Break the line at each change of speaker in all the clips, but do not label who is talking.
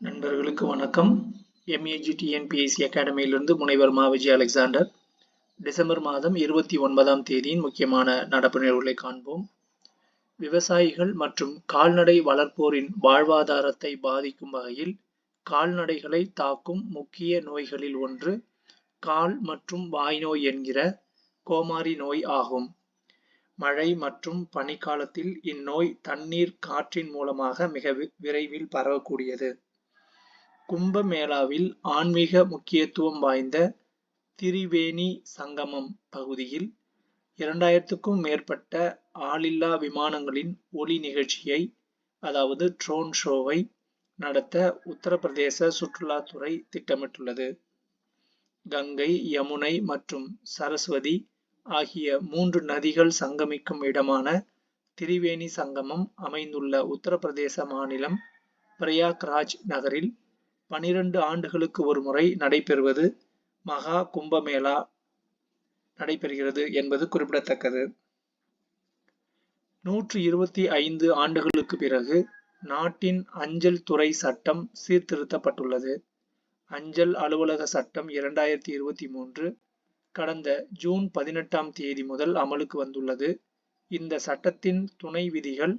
நண்பர்களுக்கு வணக்கம். MEGTNPSC அகாடமியிலிருந்து முனைவர் மா. விஜய் அலெக்சாண்டர். டிசம்பர் மாதம் 29ஆம் தேதியின் முக்கியமான நடப்பு நிகழ்வுகளை காண்போம். விவசாயிகள் மற்றும் கால்நடை வளர்ப்போரின் வாழ்வாதாரத்தை பாதிக்கும் வகையில் கால்நடைகளை தாக்கும் முக்கிய நோய்களில் ஒன்று கால் மற்றும் வாய்நோய் என்கிற கோமாரி நோய் ஆகும். மழை மற்றும் பனிக்காலத்தில் இந்நோய் தண்ணீர் காற்றின் மூலமாக மிக விரைவில் பரவக்கூடியது. கும்பமேளாவில் ஆன்மீக முக்கியத்துவம் வாய்ந்த திரிவேணி சங்கமம் பகுதியில் 2000க்கும் மேற்பட்ட ஆளில்லா விமானங்களின் ஒளி நிகழ்ச்சியை அதாவது ட்ரோன் ஷோவை நடத்த உத்தரப்பிரதேச சுற்றுலாத்துறை திட்டமிட்டுள்ளது. கங்கை, யமுனை மற்றும் சரஸ்வதி ஆகிய 3 நதிகள் சங்கமிக்கும் இடமான திரிவேணி சங்கமம் அமைந்துள்ள உத்தரப்பிரதேச மாநிலம் பிரயாக்ராஜ் நகரில் 12 ஆண்டுகளுக்கு ஒரு முறை நடைபெறுவது மகா கும்பமேளா நடைபெறுகிறது என்பது குறிப்பிடத்தக்கது. 125 ஆண்டுகளுக்கு பிறகு நாட்டின் அஞ்சல் துறை சட்டம் சீர்திருத்தப்பட்டுள்ளது. அஞ்சல் அலுவலக சட்டம் 2023 கடந்த ஜூன் 18ஆம் தேதி முதல் அமலுக்கு வந்துள்ளது. இந்த சட்டத்தின் துணை விதிகள்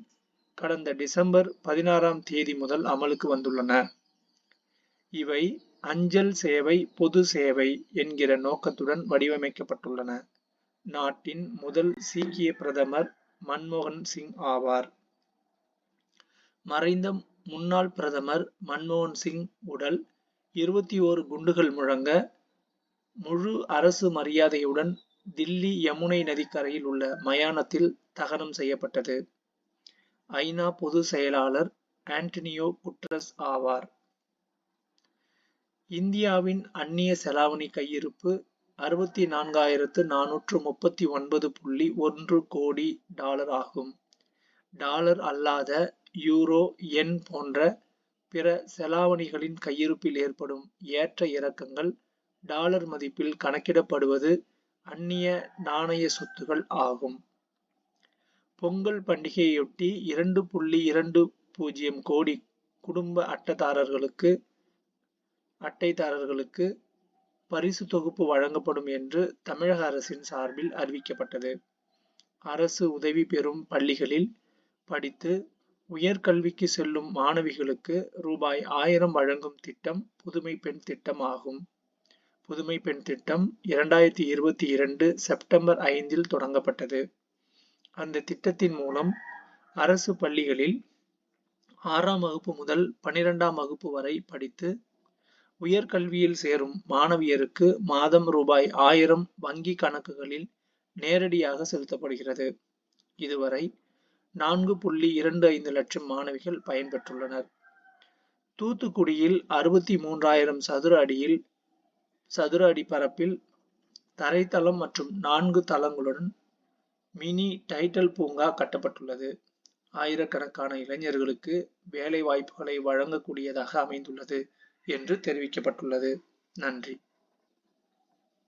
கடந்த டிசம்பர் 16ஆம் தேதி முதல் அமலுக்கு வந்துள்ளன. இவை அஞ்சல் சேவை பொது சேவை என்கிற நோக்கத்துடன் வடிவமைக்கப்பட்டுள்ளன. நாட்டின் முதல் சீக்கிய பிரதமர் மன்மோகன் சிங் ஆவார். மறைந்த முன்னாள் பிரதமர் மன்மோகன் சிங் உடல் 21 குண்டுகள் முழங்க முழு அரசு மரியாதையுடன் தில்லி யமுனை நதிக்கரையில் உள்ள மயானத்தில் தகனம் செய்யப்பட்டது. ஐநா பொதுச் செயலாளர் ஆண்டனியோ குட்டரஸ் ஆவார். இந்தியாவின் அந்நிய செலாவணி கையிருப்பு $64,439.1 கோடி ஆகும். டாலர் அல்லாத யூரோ, யென் போன்ற பிற செலாவணிகளின் கையிருப்பில் ஏற்படும் ஏற்ற இறக்கங்கள் டாலர் மதிப்பில் கணக்கிடப்படுவது அந்நிய நாணய சொத்துகள் ஆகும். பொங்கல் பண்டிகையொட்டி 2.20 கோடி குடும்ப அட்டைதாரர்களுக்கு பரிசு தொகுப்பு வழங்கப்படும் என்று தமிழக அரசின் சார்பில் அறிவிக்கப்பட்டது. அரசு உதவி பெறும் பள்ளிகளில் படித்து உயர்கல்விக்கு செல்லும் மாணவிகளுக்கு ரூபாய் 1000 வழங்கும் திட்டம் புதுமை பெண் திட்டம் ஆகும். புதுமை பெண் திட்டம் 2022 செப்டம்பர் 5இல் தொடங்கப்பட்டது. அந்த திட்டத்தின் மூலம் அரசு பள்ளிகளில் 6ஆம் வகுப்பு முதல் 12ஆம் வகுப்பு வரை படித்து உயர்கல்வியில் சேரும் மாணவியருக்கு மாதம் ரூபாய் 1000 வங்கி கணக்குகளில் நேரடியாக செலுத்தப்படுகிறது. இதுவரை 4.25 லட்சம் மாணவிகள் பயன்பெற்றுள்ளனர். தூத்துக்குடியில் 63,000 சதுர அடி பரப்பில் தரைத்தளம் மற்றும் 4 தளங்களுடன் மினி டைடல் பூங்கா கட்டப்பட்டுள்ளது. ஆயிரக்கணக்கான இளைஞர்களுக்கு வேலை வாய்ப்புகளை வழங்கக்கூடியதாக அமைந்துள்ளது என்று தெரிவிக்கப்பட்டுள்ளது. நன்றி.